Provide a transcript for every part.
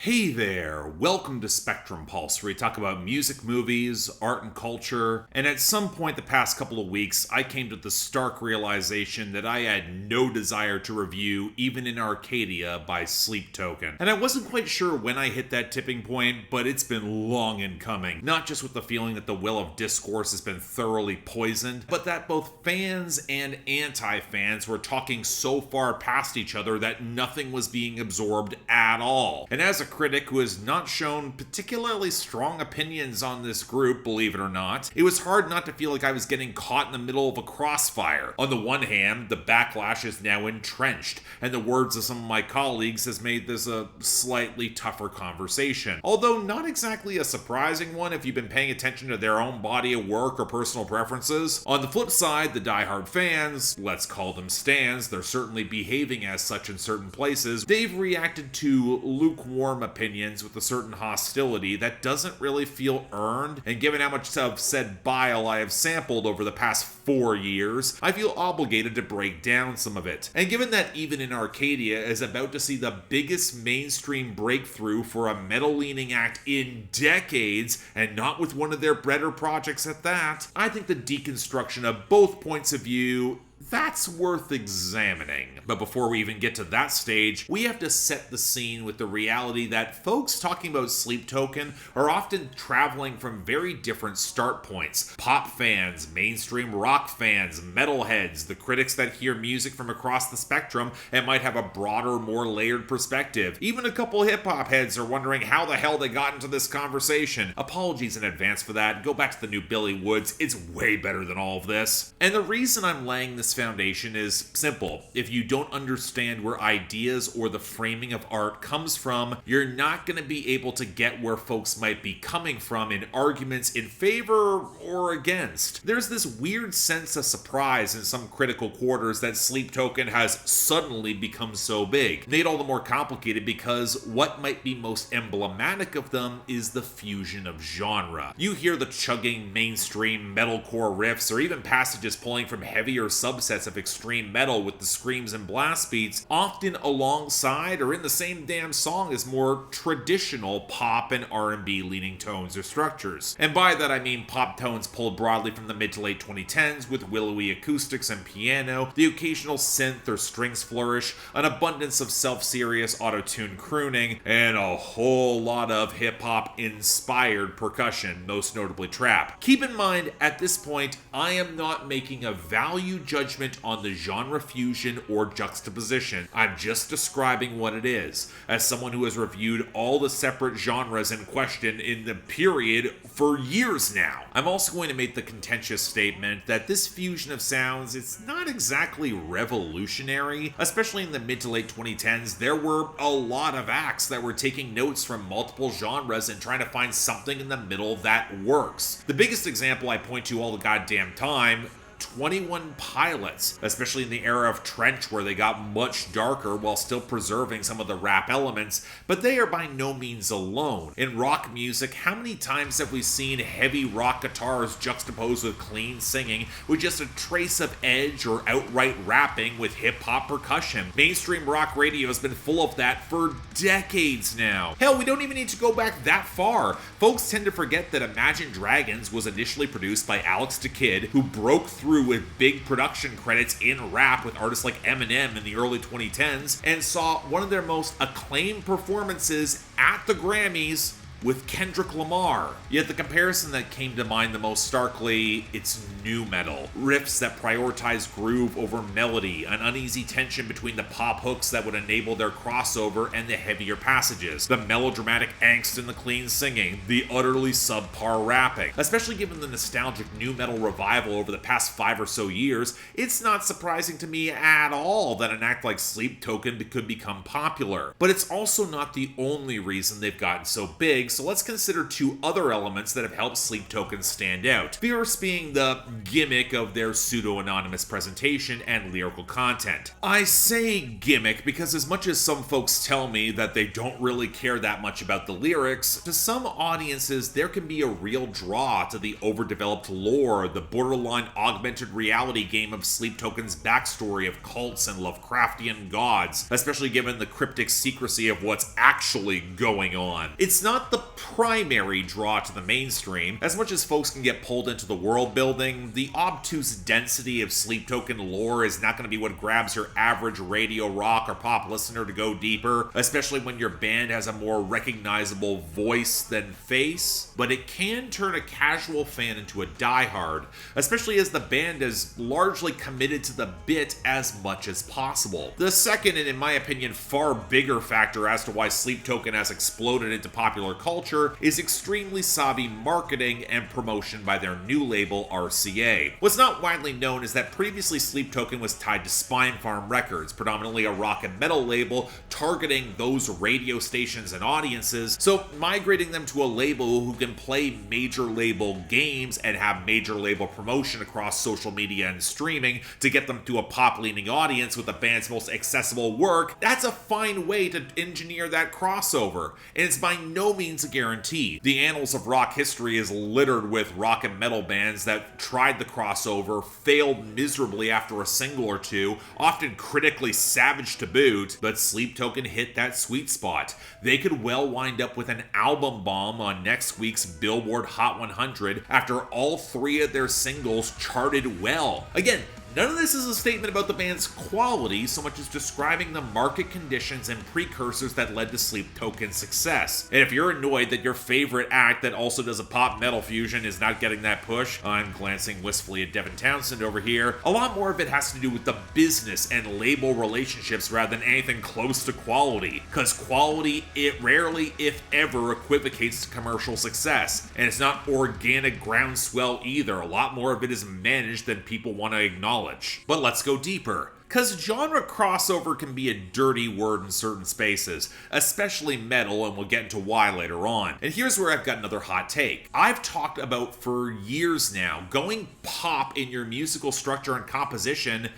Hey there, welcome to Spectrum Pulse, where we talk about music, movies, art, and culture. And at some point the past couple of weeks, I came to the stark realization that I had no desire to review Even in Arcadia by Sleep Token. And I wasn't quite sure when I hit that tipping point, but it's been long in coming. Not just with the feeling that the well of discourse has been thoroughly poisoned, but that both fans and anti-fans were talking so far past each other that nothing was being absorbed at all. And as a critic who has not shown particularly strong opinions on this group, believe it or not, it was hard not to feel like I was getting caught in the middle of a crossfire. On the one hand, the backlash is now entrenched, and the words of some of my colleagues has made this a slightly tougher conversation. Although not exactly a surprising one if you've been paying attention to their own body of work or personal preferences. On the flip side, the diehard fans, let's call them stans, they're certainly behaving as such in certain places, they've reacted to lukewarm opinions with a certain hostility that doesn't really feel earned, and given how much of said bile I have sampled over the past 4 years, I feel obligated to break down some of it. And given that Even in Arcadia is about to see the biggest mainstream breakthrough for a metal-leaning act in decades, and not with one of their better projects at that, I think the deconstruction of both points of view, that's worth examining. But before we even get to that stage, we have to set the scene with the reality that folks talking about Sleep Token are often traveling from very different start points. Pop fans, mainstream rock fans, metalheads, the critics that hear music from across the spectrum and might have a broader, more layered perspective. Even a couple hip-hop heads are wondering how the hell they got into this conversation. Apologies in advance for that. Go back to the new Billy Woods. It's way better than all of this. And the reason I'm laying this foundation is simple. If you don't understand where ideas or the framing of art comes from, you're not going to be able to get where folks might be coming from in arguments in favor or against. There's this weird sense of surprise in some critical quarters that Sleep Token has suddenly become so big. Made all the more complicated because what might be most emblematic of them is the fusion of genre. You hear the chugging mainstream metalcore riffs or even passages pulling from heavier subsets of extreme metal with the screams and blast beats, often alongside or in the same damn song as more traditional pop and R&B leaning tones or structures. And by that I mean pop tones pulled broadly from the mid to late 2010s with willowy acoustics and piano, the occasional synth or strings flourish, an abundance of self-serious auto-tune crooning, and a whole lot of hip-hop inspired percussion, most notably trap. Keep in mind, at this point, I am not making a value judgment on the genre fusion or juxtaposition. I'm just describing what it is, as someone who has reviewed all the separate genres in question in the period for years now. I'm also going to make the contentious statement that this fusion of sounds is not exactly revolutionary. Especially in the mid to late 2010s, there were a lot of acts that were taking notes from multiple genres and trying to find something in the middle that works. The biggest example I point to all the goddamn time, 21 Pilots, especially in the era of Trench where they got much darker while still preserving some of the rap elements, but they are by no means alone. In rock music, how many times have we seen heavy rock guitars juxtaposed with clean singing with just a trace of edge or outright rapping with hip-hop percussion? Mainstream rock radio has been full of that for decades now. Hell, we don't even need to go back that far. Folks tend to forget that Imagine Dragons was initially produced by Alex da Kid, who broke through with big production credits in rap with artists like Eminem in the early 2010s, and saw one of their most acclaimed performances at the Grammys with Kendrick Lamar. Yet the comparison that came to mind the most starkly, it's nu metal. Riffs that prioritize groove over melody, an uneasy tension between the pop hooks that would enable their crossover and the heavier passages, the melodramatic angst in the clean singing, the utterly subpar rapping. Especially given the nostalgic nu metal revival over the past 5 or so years, it's not surprising to me at all that an act like Sleep Token could become popular. But it's also not the only reason they've gotten so big, big, so let's consider two other elements that have helped Sleep Token stand out. First being the gimmick of their pseudo-anonymous presentation and lyrical content. I say gimmick because as much as some folks tell me that they don't really care that much about the lyrics, to some audiences there can be a real draw to the overdeveloped lore, the borderline augmented reality game of Sleep Token's backstory of cults and Lovecraftian gods, especially given the cryptic secrecy of what's actually going on. It's not the primary draw to the mainstream. As much as folks can get pulled into the world building, the obtuse density of Sleep Token lore is not going to be what grabs your average radio, rock, or pop listener to go deeper, especially when your band has a more recognizable voice than face. But it can turn a casual fan into a diehard, especially as the band is largely committed to the bit as much as possible. The second, and in my opinion far bigger factor as to why Sleep Token has exploded into popular culture, is extremely savvy marketing and promotion by their new label RCA. What's not widely known is that previously Sleep Token was tied to Spine Farm Records, predominantly a rock and metal label targeting those radio stations and audiences, so migrating them to a label who can play major label games and have major label promotion across social media and streaming to get them to a pop-leaning audience with the band's most accessible work, that's a fine way to engineer that crossover, and it's by no means a guarantee. The annals of rock history is littered with rock and metal bands that tried the crossover, failed miserably after a single or two, often critically savage to boot, but Sleep Token hit that sweet spot. They could well wind up with an album bomb on next week's Billboard Hot 100 after all three of their singles charted well. Again, none of this is a statement about the band's quality so much as describing the market conditions and precursors that led to Sleep Token's success. And if you're annoyed that your favorite act that also does a pop metal fusion is not getting that push, I'm glancing wistfully at Devin Townsend over here, a lot more of it has to do with the business and label relationships rather than anything close to quality. Because quality, it rarely, if ever, equivocates to commercial success. And it's not organic groundswell either. A lot more of it is managed than people want to acknowledge. But let's go deeper. Because genre crossover can be a dirty word in certain spaces, especially metal, and we'll get into why later on. And here's where I've got another hot take. I've talked about for years now, going pop in your musical structure and composition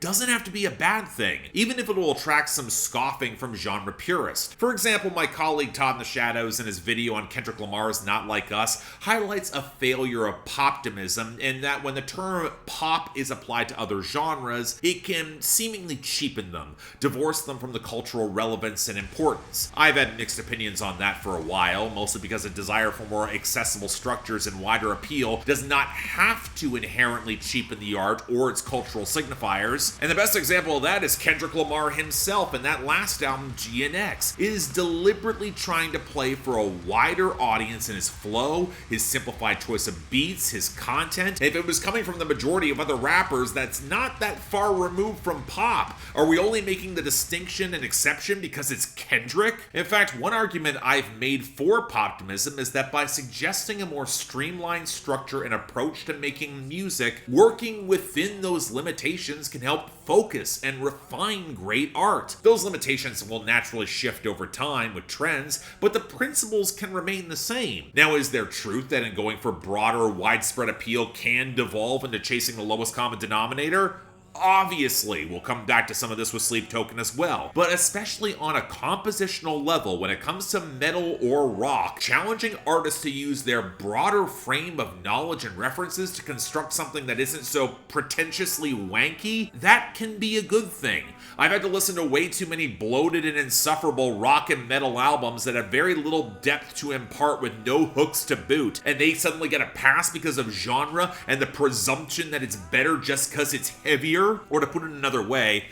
doesn't have to be a bad thing, even if it will attract some scoffing from genre purists. For example, my colleague Todd in the Shadows in his video on Kendrick Lamar's Not Like Us highlights a failure of poptimism in that when the term pop is applied to other genres, it can seemingly cheapen them, divorce them from the cultural relevance and importance. I've had mixed opinions on that for a while, mostly because a desire for more accessible structures and wider appeal does not have to inherently cheapen the art or its cultural signifiers. And the best example of that is Kendrick Lamar himself in that last album, GNX, is deliberately trying to play for a wider audience in his flow, his simplified choice of beats, his content. And if it was coming from the majority of other rappers, that's not that far removed from pop. Are we only making the distinction an exception because it's Kendrick? In fact, one argument I've made for poptimism is that by suggesting a more streamlined structure and approach to making music, working within those limitations can help focus and refine great art. Those limitations will naturally shift over time with trends, but the principles can remain the same. Now, is there truth that in going for broader, widespread appeal can devolve into chasing the lowest common denominator? Obviously, we'll come back to some of this with Sleep Token as well, but especially on a compositional level when it comes to metal or rock, challenging artists to use their broader frame of knowledge and references to construct something that isn't so pretentiously wanky, that can be a good thing. I've had to listen to way too many bloated and insufferable rock and metal albums that have very little depth to impart with no hooks to boot, and they suddenly get a pass because of genre and the presumption that it's better just because it's heavier. Or to put it another way,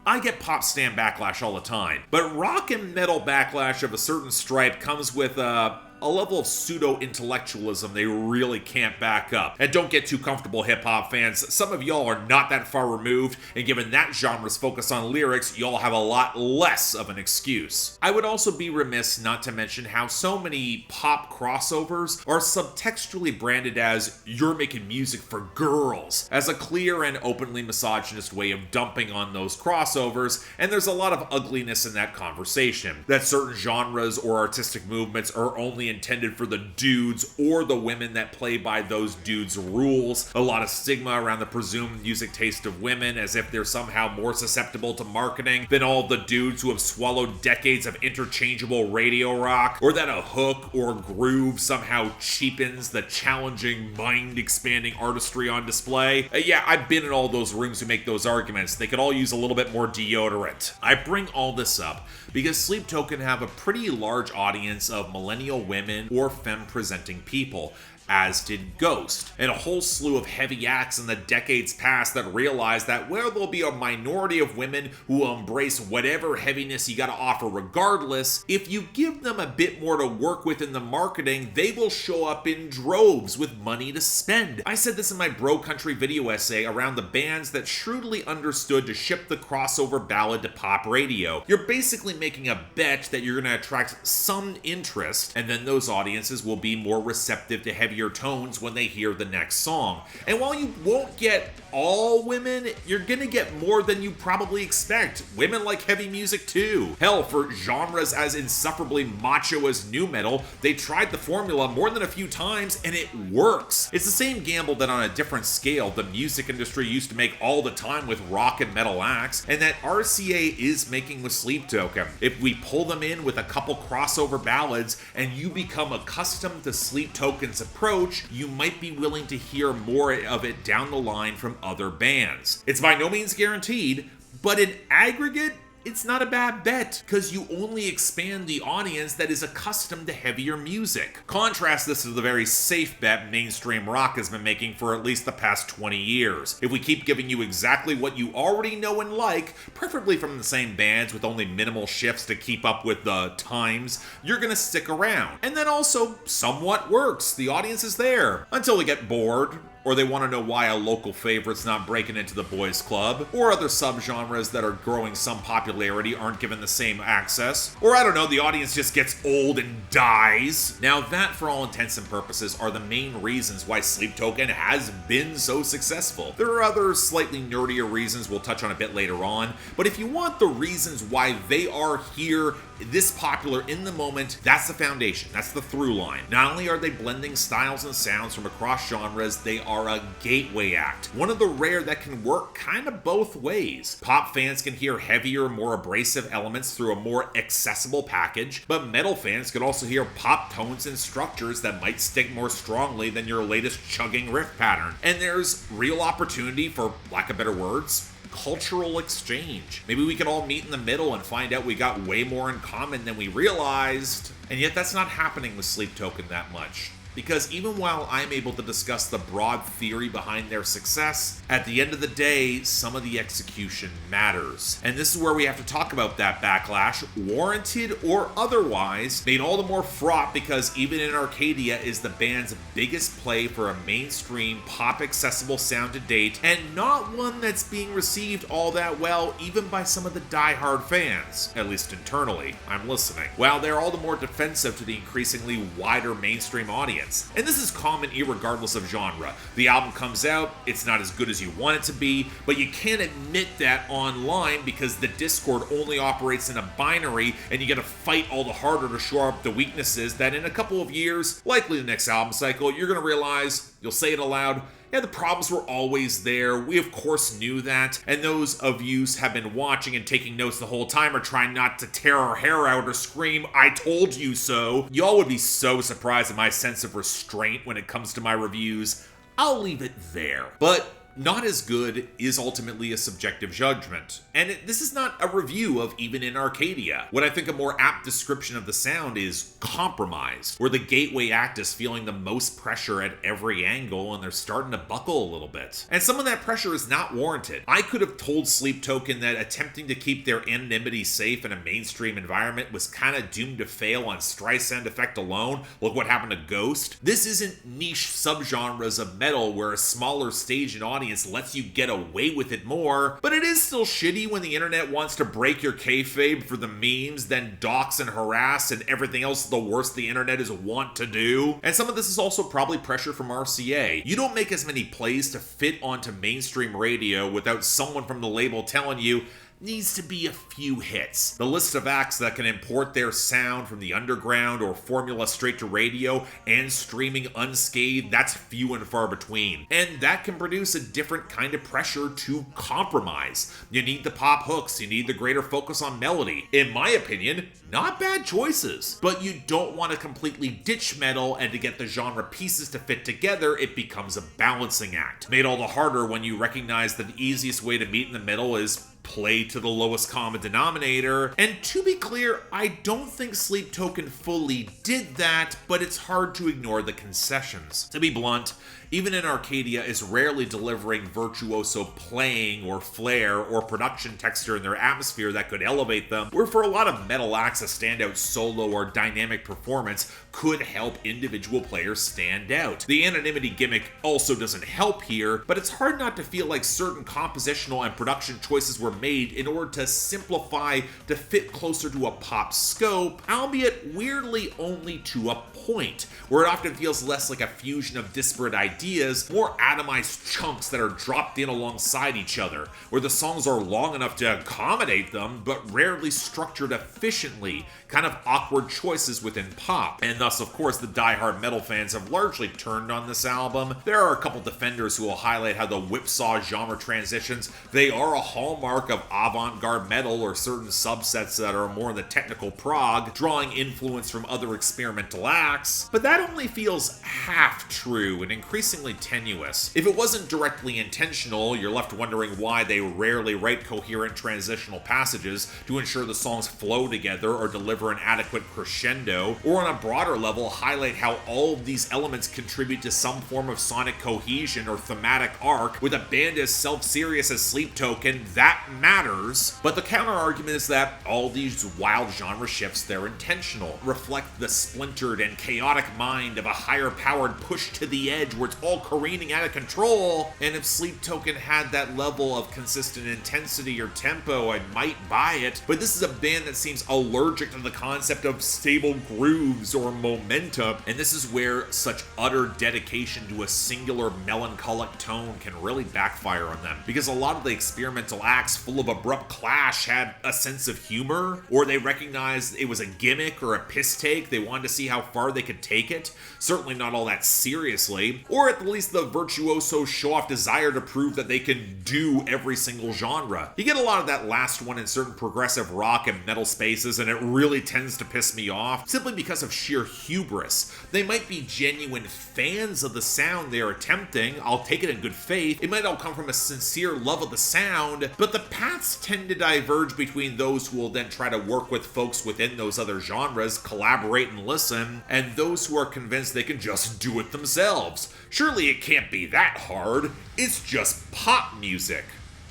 I get pop stan backlash all the time, but rock and metal backlash of a certain stripe comes with a level of pseudo-intellectualism they really can't back up. And don't get too comfortable, hip-hop fans. Some of y'all are not that far removed, and given that genre's focus on lyrics, y'all have a lot less of an excuse. I would also be remiss not to mention how so many pop crossovers are subtextually branded as "you're making music for girls," as a clear and openly misogynist way of dumping on those crossovers, and there's a lot of ugliness in that conversation. That certain genres or artistic movements are only only intended for the dudes or the women that play by those dudes' rules. A lot of stigma around the presumed music taste of women, as if they're somehow more susceptible to marketing than all the dudes who have swallowed decades of interchangeable radio rock, or that a hook or groove somehow cheapens the challenging, mind-expanding artistry on display. Yeah, I've been in all those rooms who make those arguments. They could all use a little bit more deodorant. I bring all this up because Sleep Token have a pretty large audience of millennial women or femme-presenting people, as did Ghost, and a whole slew of heavy acts in the decades past that realized that where there'll be a minority of women who will embrace whatever heaviness you gotta offer regardless, if you give them a bit more to work with in the marketing, they will show up in droves with money to spend. I said this in my Bro Country video essay around the bands that shrewdly understood to ship the crossover ballad to pop radio. You're basically making a bet that you're gonna attract some interest, and then those audiences will be more receptive to heavier tones when they hear the next song. And while you won't get all women, you're gonna get more than you probably expect. Women like heavy music too. Hell, for genres as insufferably macho as nu metal, they tried the formula more than a few times and it works. It's the same gamble that on a different scale the music industry used to make all the time with rock and metal acts, and that RCA is making with Sleep Token. If we pull them in with a couple crossover ballads and you become accustomed to Sleep Token's approach, you might be willing to hear more of it down the line from other bands. It's by no means guaranteed, but in aggregate, it's not a bad bet, because you only expand the audience that is accustomed to heavier music. Contrast this to the very safe bet mainstream rock has been making for at least the past 20 years. If we keep giving you exactly what you already know and like, preferably from the same bands with only minimal shifts to keep up with the times, you're gonna stick around. And that also somewhat works. The audience is there until they get bored, or they want to know why a local favorite's not breaking into the boys club, or other subgenres that are growing some popularity aren't given the same access, or I don't know, the audience just gets old and dies. Now that, for all intents and purposes, are the main reasons why Sleep Token has been so successful. There are other slightly nerdier reasons we'll touch on a bit later on, but if you want the reasons why they are here this popular in the moment, that's the foundation, that's the through line. Not only are they blending styles and sounds from across genres, they are a gateway act. One of the rare that can work kind of both ways. Pop fans can hear heavier, more abrasive elements through a more accessible package, but metal fans could also hear pop tones and structures that might stick more strongly than your latest chugging riff pattern. And there's real opportunity, for lack of better words, cultural exchange. Maybe we could all meet in the middle and find out we got way more in common than we realized. And yet that's not happening with Sleep Token that much. Because even while I'm able to discuss the broad theory behind their success, at the end of the day, some of the execution matters. And this is where we have to talk about that backlash, warranted or otherwise, made all the more fraught because Even in Arcadia is the band's biggest play for a mainstream, pop-accessible sound to date, and not one that's being received all that well even by some of the die-hard fans, at least internally. I'm listening. While they're all the more defensive to the increasingly wider mainstream audience. And this is common irregardless of genre. The album comes out, it's not as good as you want it to be, but you can't admit that online because the Discord only operates in a binary and you gotta fight all the harder to shore up the weaknesses that in a couple of years, likely the next album cycle, you're gonna realize, you'll say it aloud, yeah, the problems were always there. We of course knew that, and those of you who have been watching and taking notes the whole time are trying not to tear our hair out or scream, "I told you so." Y'all would be so surprised at my sense of restraint when it comes to my reviews. I'll leave it there. But not as good is ultimately a subjective judgment. And this is not a review of Even in Arcadia. What I think a more apt description of the sound is compromised, where the gateway act is feeling the most pressure at every angle and they're starting to buckle a little bit. And some of that pressure is not warranted. I could have told Sleep Token that attempting to keep their anonymity safe in a mainstream environment was kind of doomed to fail on Streisand effect alone. Look what happened to Ghost. This isn't niche subgenres of metal where a smaller stage and audience lets you get away with it more, but it is still shitty when the internet wants to break your kayfabe for the memes, then dox and harass and everything else the worst the internet is wont to do. And some of this is also probably pressure from RCA. You don't make as many plays to fit onto mainstream radio without someone from the label telling you, needs to be a few hits. The list of acts that can import their sound from the underground or formula straight to radio and streaming unscathed, that's few and far between. And that can produce a different kind of pressure to compromise. You need the pop hooks, you need the greater focus on melody. In my opinion, not bad choices. But you don't want to completely ditch metal, and to get the genre pieces to fit together, it becomes a balancing act. Made all the harder when you recognize that the easiest way to meet in the middle is play to the lowest common denominator. And to be clear, I don't think Sleep Token fully did that, but it's hard to ignore the concessions. To be blunt, Even In Arcadia is rarely delivering virtuoso playing or flair or production texture in their atmosphere that could elevate them, where for a lot of metal acts a standout solo or dynamic performance could help individual players stand out. The anonymity gimmick also doesn't help here, but it's hard not to feel like certain compositional and production choices were made in order to simplify to fit closer to a pop scope, albeit weirdly only to a point, where it often feels less like a fusion of disparate ideas, more atomized chunks that are dropped in alongside each other, where the songs are long enough to accommodate them, but rarely structured efficiently, kind of awkward choices within pop. And thus, of course, the diehard metal fans have largely turned on this album. There are a couple defenders who will highlight how the whipsaw genre transitions, they are a hallmark of avant-garde metal or certain subsets that are more in the technical prog, drawing influence from other experimental acts, but that only feels half true and increasingly tenuous. If it wasn't directly intentional, you're left wondering why they rarely write coherent transitional passages to ensure the songs flow together or deliver an adequate crescendo, or on a broader level highlight how all of these elements contribute to some form of sonic cohesion or thematic arc. With a band as self-serious as Sleep Token, that matters. But the counter-argument is that all these wild genre shifts, they're intentional, reflect the splintered and chaotic mind of a higher-powered push to the edge where it's all careening out of control. And if Sleep Token had that level of consistent intensity or tempo, I might buy it. But this is a band that seems allergic to the concept of stable grooves or momentum, and this is where such utter dedication to a singular melancholic tone can really backfire on them, because a lot of the experimental acts full of abrupt clash had a sense of humor, or they recognized it was a gimmick or a piss take, they wanted to see how far they could take it, certainly not all that seriously, or at least the virtuoso show-off desire to prove that they can do every single genre. You get a lot of that last one in certain progressive rock and metal spaces, and it really tends to piss me off, simply because of sheer hubris. They might be genuine fans of the sound they're attempting, I'll take it in good faith, it might all come from a sincere love of the sound, but the paths tend to diverge between those who will then try to work with folks within those other genres, collaborate and listen, and those who are convinced they can just do it themselves. Surely it can't be that hard, it's just pop music.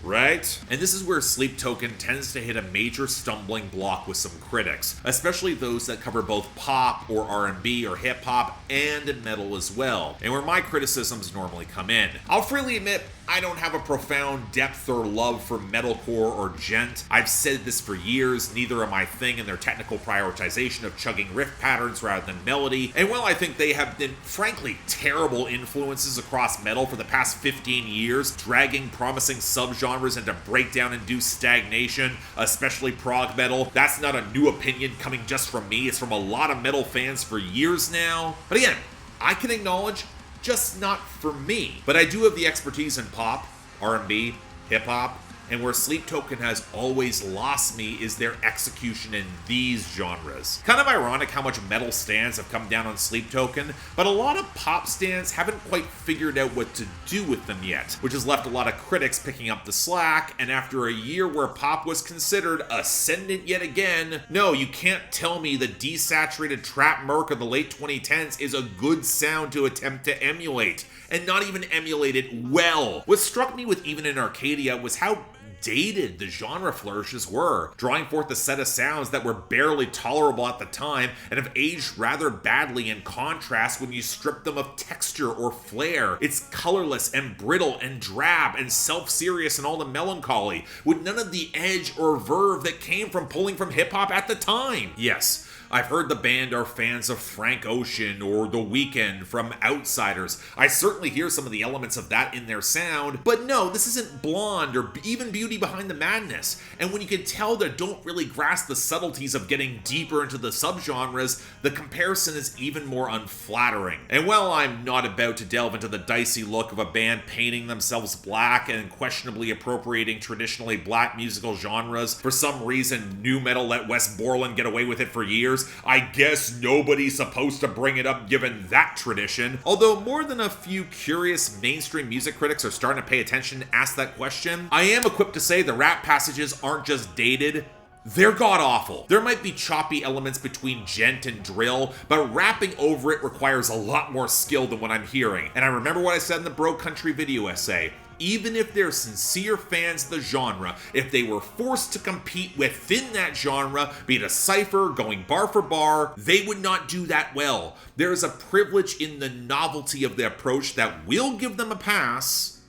Right? And this is where Sleep Token tends to hit a major stumbling block with some critics, especially those that cover both pop or R&B or hip-hop and metal as well, and where my criticisms normally come in. I'll freely admit, I don't have a profound depth or love for metalcore or djent. I've said this for years, neither are my thing in their technical prioritization of chugging riff patterns rather than melody, and while I think they have been frankly terrible influences across metal for the past 15 years, dragging promising subgenres into breakdown-induced stagnation, especially prog metal, that's not a new opinion coming just from me, it's from a lot of metal fans for years now. But again, I can acknowledge, just not for me. But I do have the expertise in pop, R&B, hip-hop, and where Sleep Token has always lost me is their execution in these genres. Kind of ironic how much metal stans have come down on Sleep Token, but a lot of pop stans haven't quite figured out what to do with them yet, which has left a lot of critics picking up the slack, and after a year where pop was considered ascendant yet again, no, you can't tell me the desaturated trap murk of the late 2010s is a good sound to attempt to emulate, and not even emulate it well. What struck me with Even In Arcadia was how dated the genre flourishes were, drawing forth a set of sounds that were barely tolerable at the time and have aged rather badly in contrast when you strip them of texture or flair. It's colorless and brittle and drab and self-serious and all the melancholy, with none of the edge or verve that came from pulling from hip-hop at the time. Yes, I've heard the band are fans of Frank Ocean or The Weeknd from Outsiders. I certainly hear some of the elements of that in their sound, but no, this isn't Blonde or even Beauty Behind the Madness. And when you can tell they don't really grasp the subtleties of getting deeper into the subgenres, the comparison is even more unflattering. And while I'm not about to delve into the dicey look of a band painting themselves black and questionably appropriating traditionally black musical genres, for some reason nu metal let Wes Borland get away with it for years, I guess nobody's supposed to bring it up given that tradition. Although more than a few curious mainstream music critics are starting to pay attention and ask that question, I am equipped to say the rap passages aren't just dated, they're god-awful. There might be choppy elements between djent and drill, but rapping over it requires a lot more skill than what I'm hearing. And I remember what I said in the Bro Country video essay. Even if they're sincere fans of the genre, if they were forced to compete within that genre, be it a cypher, going bar for bar, they would not do that well. There is a privilege in the novelty of the approach that will give them a pass,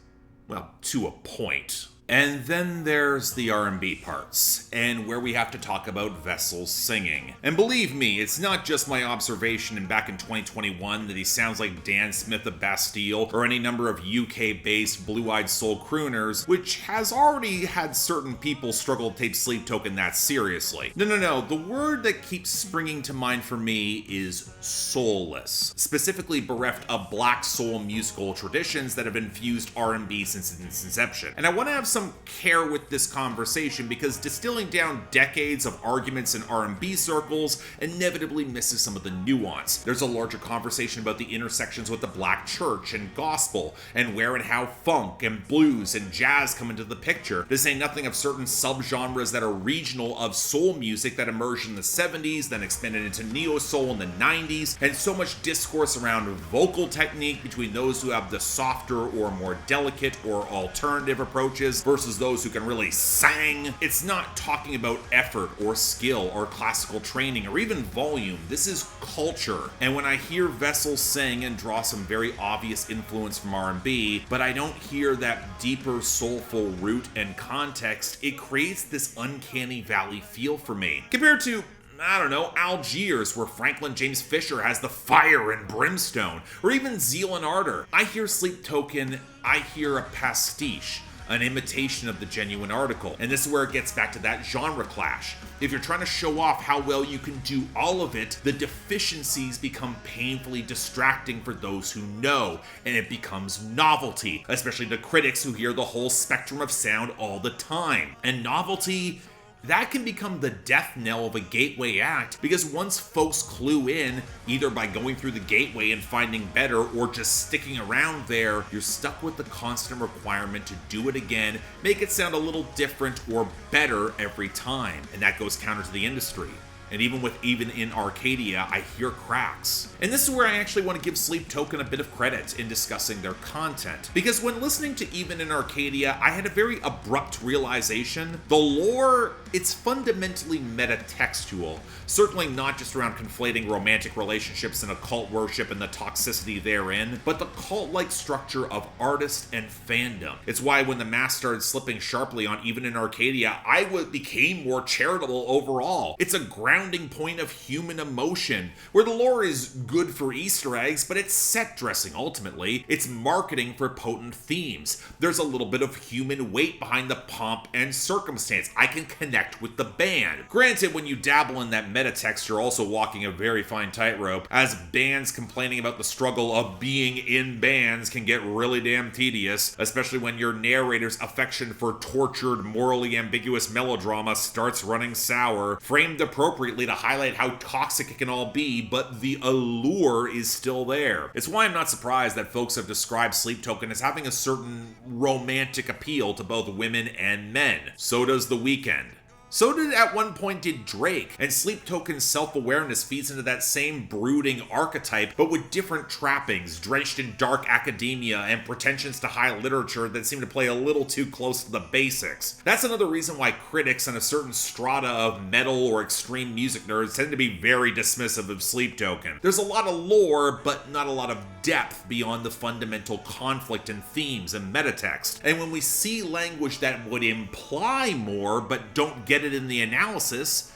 well, to a point. And then there's the R&B parts, and where we have to talk about Vessel's singing. And believe me, it's not just my observation back in 2021 that he sounds like Dan Smith of Bastille or any number of UK-based blue-eyed soul crooners, which has already had certain people struggle to take Sleep Token that seriously. No, the word that keeps springing to mind for me is soulless, specifically bereft of black soul musical traditions that have infused R&B since its inception. And I want to have some care with this conversation because distilling down decades of arguments in R&B circles inevitably misses some of the nuance. There's a larger conversation about the intersections with the black church and gospel, and where and how funk and blues and jazz come into the picture, to say nothing of certain subgenres that are regional of soul music that emerged in the 70s, then expanded into neo-soul in the 90s, and so much discourse around vocal technique between those who have the softer or more delicate or alternative approaches versus those who can really sang. It's not talking about effort or skill or classical training or even volume. This is culture. And when I hear Vessel sing and draw some very obvious influence from R&B, but I don't hear that deeper soulful root and context, it creates this uncanny valley feel for me. Compared to Algiers, where Franklin James Fisher has the fire and brimstone, or even Zeal and Ardor. I hear Sleep Token, I hear a pastiche, an imitation of the genuine article. And this is where it gets back to that genre clash. If you're trying to show off how well you can do all of it, the deficiencies become painfully distracting for those who know, and it becomes novelty, especially to critics who hear the whole spectrum of sound all the time. And novelty, that can become the death knell of a gateway act, because once folks clue in, either by going through the gateway and finding better or just sticking around there, you're stuck with the constant requirement to do it again, make it sound a little different or better every time, and that goes counter to the industry. And even with Even in Arcadia, I hear cracks. And this is where I actually want to give Sleep Token a bit of credit in discussing their content. Because when listening to Even in Arcadia, I had a very abrupt realization. The lore, it's fundamentally metatextual. Certainly not just around conflating romantic relationships and occult worship and the toxicity therein, but the cult-like structure of artist and fandom. It's why when the mask started slipping sharply on Even in Arcadia, I became more charitable overall. It's a grounding point of human emotion, where the lore is good for Easter eggs, but it's set dressing ultimately. It's marketing for potent themes. There's a little bit of human weight behind the pomp and circumstance. I can connect with the band. Granted, when you dabble in that metatext, you're also walking a very fine tightrope, as bands complaining about the struggle of being in bands can get really damn tedious, especially when your narrator's affection for tortured, morally ambiguous melodrama starts running sour, framed appropriately to highlight how toxic it can all be, but the allure is still there. It's why I'm not surprised that folks have described Sleep Token as having a certain romantic appeal to both women and men. So does The Weeknd. So did at one point did Drake, and Sleep Token's self-awareness feeds into that same brooding archetype, but with different trappings, drenched in dark academia and pretensions to high literature that seem to play a little too close to the basics. That's another reason why critics and a certain strata of metal or extreme music nerds tend to be very dismissive of Sleep Token. There's a lot of lore, but not a lot of depth beyond the fundamental conflict and themes and metatext. And when we see language that would imply more, but don't get it in the analysis,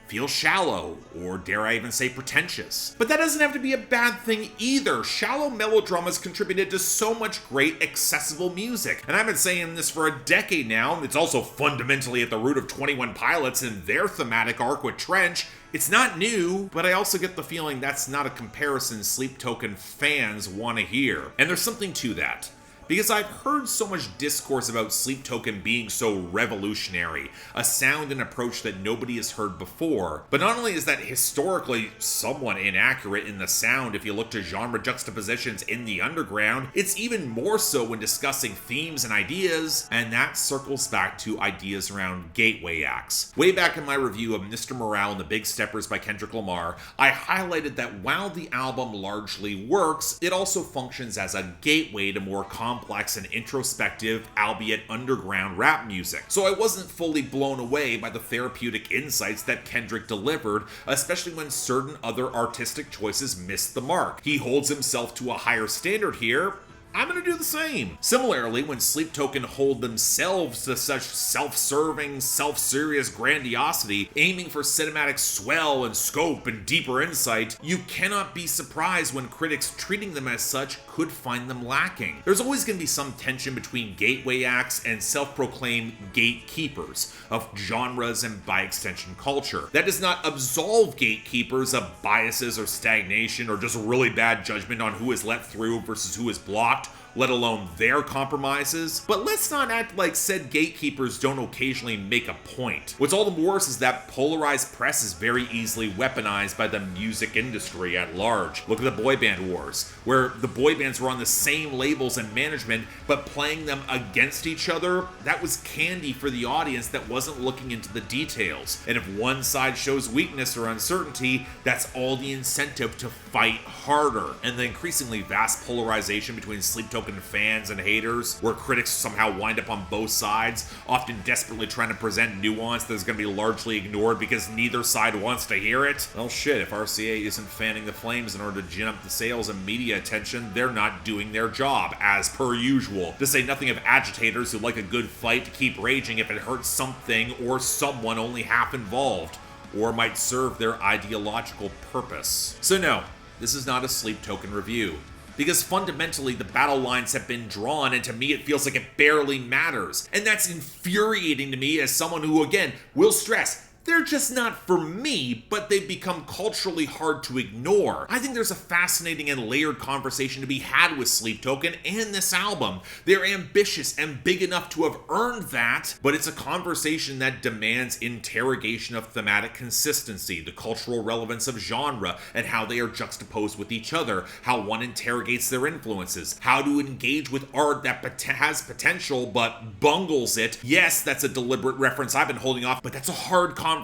feel shallow, or dare I even say pretentious. But that doesn't have to be a bad thing either. Shallow melodramas contributed to so much great accessible music. And I've been saying this for a decade now. It's also fundamentally at the root of 21 Pilots and their thematic arc with Trench. It's not new, but I also get the feeling that's not a comparison Sleep Token fans want to hear. And there's something to that. Because I've heard so much discourse about Sleep Token being so revolutionary, a sound and approach that nobody has heard before. But not only is that historically somewhat inaccurate in the sound if you look to genre juxtapositions in the underground, it's even more so when discussing themes and ideas, and that circles back to ideas around gateway acts. Way back in my review of Mr. Morale and the Big Steppers by Kendrick Lamar, I highlighted that while the album largely works, it also functions as a gateway to more complex and introspective, albeit underground rap music. So I wasn't fully blown away by the therapeutic insights that Kendrick delivered, especially when certain other artistic choices missed the mark. He holds himself to a higher standard here. I'm gonna do the same. Similarly, when Sleep Token hold themselves to such self-serving, self-serious grandiosity, aiming for cinematic swell and scope and deeper insight, you cannot be surprised when critics treating them as such could find them lacking. There's always gonna be some tension between gateway acts and self-proclaimed gatekeepers of genres and by extension culture. That does not absolve gatekeepers of biases or stagnation or just really bad judgment on who is let through versus who is blocked, let alone their compromises. But let's not act like said gatekeepers don't occasionally make a point. What's all the worse is that polarized press is very easily weaponized by the music industry at large. Look at the boy band wars, where the boy bands were on the same labels and management, but playing them against each other, that was candy for the audience that wasn't looking into the details. And if one side shows weakness or uncertainty, that's all the incentive to fight harder. And the increasingly vast polarization between Sleep Token fans and haters, where critics somehow wind up on both sides, often desperately trying to present nuance that's going to be largely ignored because neither side wants to hear it. Well shit, if RCA isn't fanning the flames in order to gin up the sales and media attention, they're not doing their job, as per usual. To say nothing of agitators who like a good fight to keep raging if it hurts something or someone only half involved, or might serve their ideological purpose. So no, this is not a Sleep Token review. Because fundamentally the battle lines have been drawn, and to me it feels like it barely matters. And that's infuriating to me as someone who, again, will stress, they're just not for me, but they've become culturally hard to ignore. I think there's a fascinating and layered conversation to be had with Sleep Token and this album. They're ambitious and big enough to have earned that, but it's a conversation that demands interrogation of thematic consistency, the cultural relevance of genre, and how they are juxtaposed with each other, how one interrogates their influences, how to engage with art that has potential but bungles it. Yes, that's a deliberate reference I've been holding off, but that's a hard conversation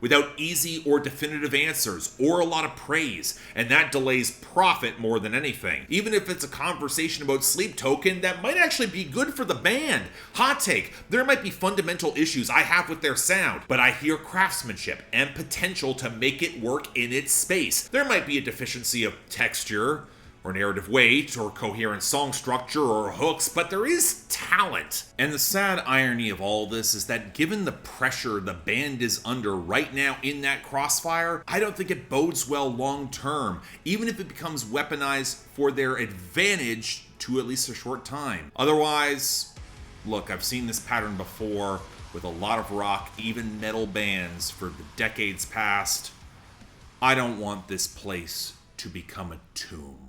without easy or definitive answers or a lot of praise, and that delays profit more than anything. Even if it's a conversation about Sleep Token, that might actually be good for the band. Hot take, there might be fundamental issues I have with their sound, but I hear craftsmanship and potential to make it work in its space. There might be a deficiency of texture, or narrative weight, or coherent song structure, or hooks, but there is talent. And the sad irony of all this is that given the pressure the band is under right now in that crossfire, I don't think it bodes well long term, even if it becomes weaponized for their advantage to at least a short time. Otherwise, look, I've seen this pattern before with a lot of rock, even metal bands for the decades past. I don't want this place to become a tomb.